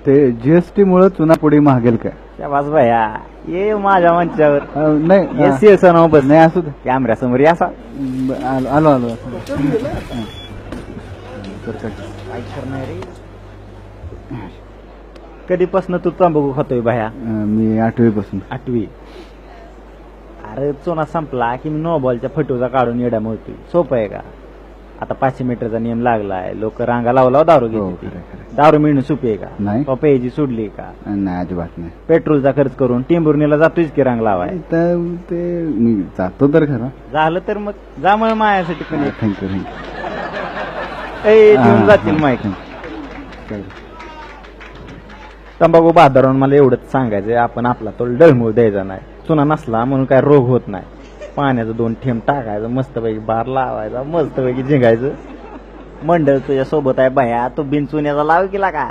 ते जीएसटी मुळे चुनापुडी महागेल काय? शाबास भैया ये माझ्या मंचावर नाही ये शिवसेना बस नाही असू दे. कॅमेऱ्यासमोर या असा आलो आलो काय करणार रे कधीपासून तू तंबाखू खातोय भैया? मी 8वी पासून. 8वी. अरे चुना संपला की मी नो बॉलच्या फटूचा काढून येड्या मोडतोय. सोपं आहे का? आता 500 मीटरचा नियम लागलाय. लोक रांगा लावला दारू घेते. दारू मिळणं सोपी आहे का? नाही. प्यायची सोडली का? नाही अजिबात नाही. पेट्रोलचा खर्च करून टिंबुर्णीला जातोयच की रांग लावाय. तर ते मी जातो तर खरं. झालं तर मग जा मग मायासाठी पण थँक्यू देऊन जातील माहिती. तंबाखू बहादरावून मला एवढंच सांगायचंय, आपण आपला तो डळमूळ द्यायचा नाही. चुना नसला म्हणून काय रोग होत नाही. पाण्याचं 2 थेंब टाकायचं, मस्तपैकी बार लावायचा, मस्तपैकी झिंगायचं. मंडळ तुझ्या सोबत आहे बाया, तू बिन चुन्याचा लाव केला का?